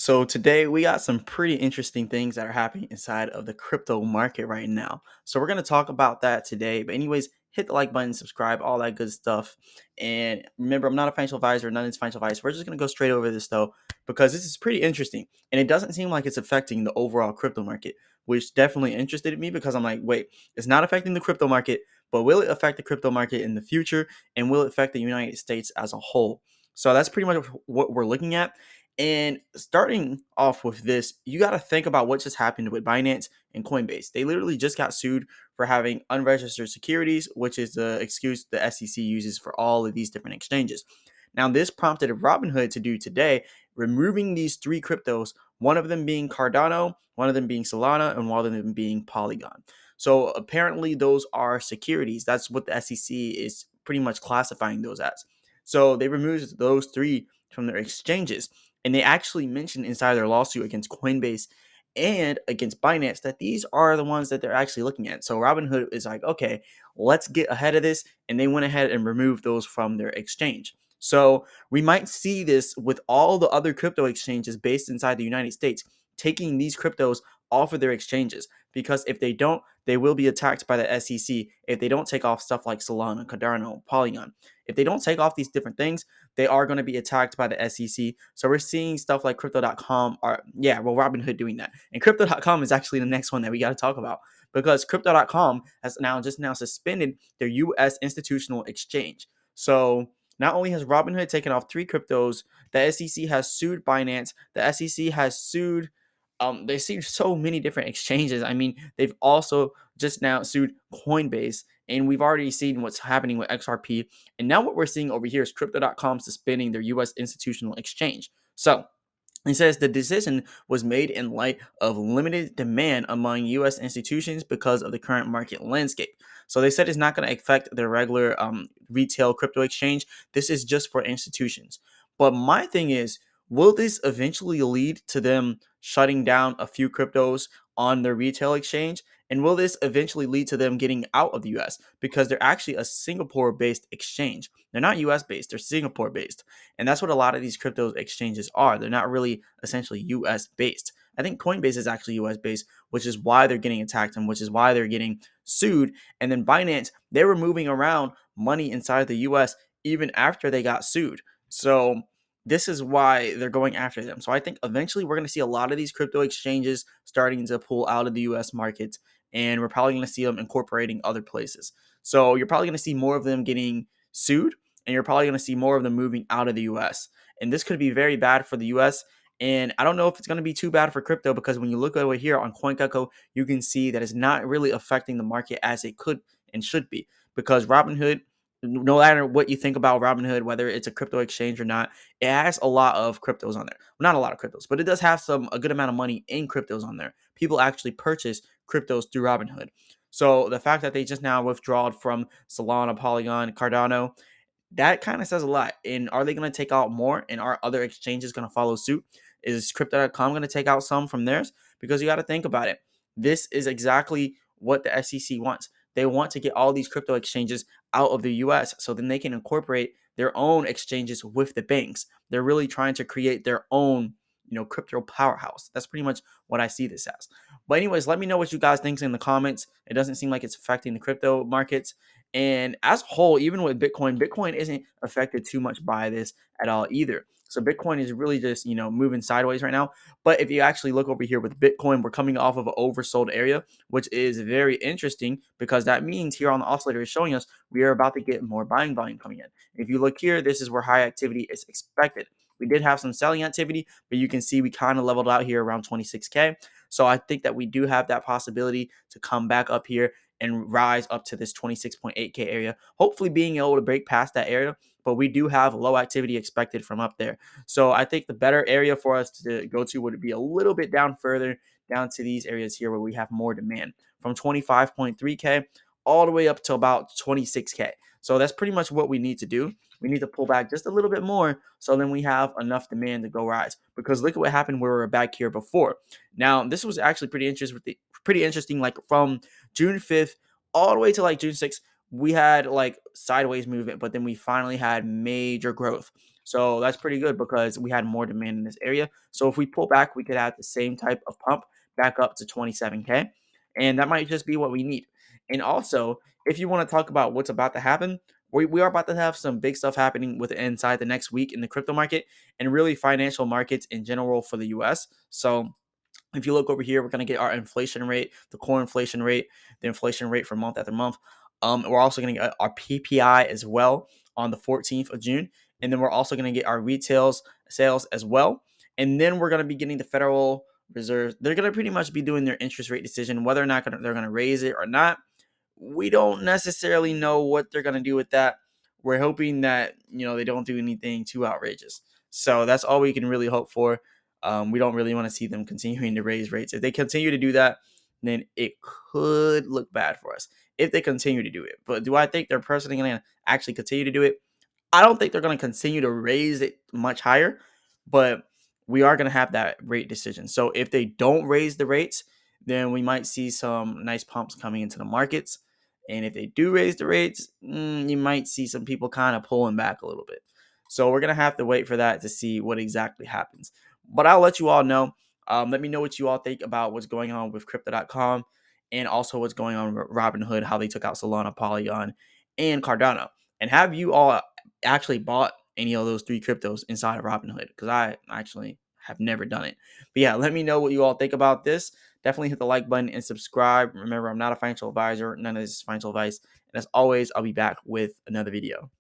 So today we got some pretty interesting things that are happening inside of the crypto market right now. So we're going to talk about that today. But anyways, hit the like button, subscribe, all that good stuff. And remember, I'm not a financial advisor, none of this financial advice. We're just going to go straight over this though, because this is pretty interesting. And it doesn't seem like it's affecting the overall crypto market, which definitely interested me because I'm like, wait, it's not affecting the crypto market, but will it affect the crypto market in the future? And will it affect the United States as a whole? So that's pretty much what we're looking at. And starting off with this, you got to think about what just happened with Binance and Coinbase. They literally just got sued for having unregistered securities, which is the excuse the SEC uses for all of these different exchanges. Now, this prompted Robinhood to do today, removing these three cryptos, one of them being Cardano, one of them being Solana, and one of them being Polygon. So apparently, those are securities. That's what the SEC is pretty much classifying those as. So they removed those three from their exchanges. And they actually mentioned inside their lawsuit against Coinbase and against Binance that these are the ones that they're actually looking at. So Robinhood is like, okay, let's get ahead of this. And they went ahead and removed those from their exchange. So we might see this with all the other crypto exchanges based inside the United States taking these cryptos off of their exchanges, because if they don't, they will be attacked by the SEC if they don't take off stuff like Solana, Cardano, Polygon. If they don't take off these different things, they are going to be attacked by the SEC. So we're seeing stuff like crypto.com Robinhood doing that. And crypto.com is actually the next one that we got to talk about, because crypto.com has now suspended their US institutional exchange. So not only has Robinhood taken off three cryptos, the SEC has sued Binance, the SEC has sued they sued so many different exchanges. I mean, they've also just now sued Coinbase, and we've already seen what's happening with XRP. And now what we're seeing over here is crypto.com suspending their US institutional exchange. So he says the decision was made in light of limited demand among U.S. institutions because of the current market landscape. So they said it's not going to affect their regular retail crypto exchange. This is just for institutions. But my thing is, will this eventually lead to them shutting down a few cryptos on their retail exchange? And will this eventually lead to them getting out of the US? Because they're actually a Singapore based exchange. They're not US based, they're Singapore based. And that's what a lot of these crypto exchanges are. They're not really essentially US based. I think Coinbase is actually US based, which is why they're getting attacked and which is why they're getting sued. And then Binance, they were moving around money inside the US even after they got sued. So this is why they're going after them. So I think eventually we're going to see a lot of these crypto exchanges starting to pull out of the US market, and we're probably going to see them incorporating other places. So you're probably going to see more of them getting sued, and you're probably going to see more of them moving out of the US. And this could be very bad for the US. And I don't know if it's going to be too bad for crypto, because when you look over here on CoinGecko, you can see that it's not really affecting the market as it could and should be, because Robinhood, no matter what you think about Robinhood, whether it's a crypto exchange or not, it has a lot of cryptos on there. Well, not a lot of cryptos, but it does have a good amount of money in cryptos on there. People actually purchase cryptos through Robinhood. So the fact that they just now withdrawed from Solana, Polygon, Cardano, that kind of says a lot. And are they going to take out more? And are other exchanges going to follow suit? Is Crypto.com going to take out some from theirs? Because you got to think about it. This is exactly what the SEC wants. They want to get all these crypto exchanges out of the US so then they can incorporate their own exchanges with the banks. They're really trying to create their own, crypto powerhouse. That's pretty much what I see this as. But anyways, let me know what you guys think in the comments. It doesn't seem like it's affecting the crypto markets. And as a whole, even with Bitcoin isn't affected too much by this at all either. So Bitcoin is really just, moving sideways right now. But if you actually look over here with Bitcoin, we're coming off of an oversold area, which is very interesting, because that means here on the oscillator is showing us we are about to get more buying volume coming in. If you look here, this is where high activity is expected. We did have some selling activity, but you can see we kind of leveled out here around 26K. So I think that we do have that possibility to come back up here and rise up to this 26.8K area, hopefully being able to break past that area. But we do have low activity expected from up there. So I think the better area for us to go to would be a little bit down further, down to these areas here where we have more demand, from 25.3K all the way up to about 26K. So that's pretty much what we need to do. We need to pull back just a little bit more so then we have enough demand to go rise. Because look at what happened where we were back here before. Now, this was actually pretty interesting. Like from June 5th all the way to like June 6th, we had like sideways movement, but then we finally had major growth. So that's pretty good because we had more demand in this area. So if we pull back, we could have the same type of pump back up to 27K. And that might just be what we need. And also, if you want to talk about what's about to happen, we are about to have some big stuff happening with inside the next week in the crypto market and really financial markets in general for the US. So if you look over here, we're going to get our inflation rate, the core inflation rate, the inflation rate for month after month. We're also going to get our PPI as well on the 14th of June. And then we're also going to get our retails sales as well. And then we're going to be getting the Federal Reserve. They're going to pretty much be doing their interest rate decision, whether or not they're going to raise it or not. We don't necessarily know what they're going to do with that. We're hoping that, they don't do anything too outrageous. So that's all we can really hope for. We don't really want to see them continuing to raise rates. If they continue to do that, then it could look bad for us if they continue to do it. But do I think they're personally going to actually continue to do it? I don't think they're going to continue to raise it much higher, but we are going to have that rate decision. So if they don't raise the rates, then we might see some nice pumps coming into the markets. And if they do raise the rates, you might see some people kind of pulling back a little bit. So we're going to have to wait for that to see what exactly happens. But I'll let you all know. Let me know what you all think about what's going on with crypto.com and also what's going on with Robinhood, how they took out Solana, Polygon, and Cardano. And have you all actually bought any of those three cryptos inside of Robinhood? Because I actually have never done it. But yeah, let me know what you all think about this. Definitely hit the like button and subscribe. Remember, I'm not a financial advisor. None of this is financial advice. And as always, I'll be back with another video.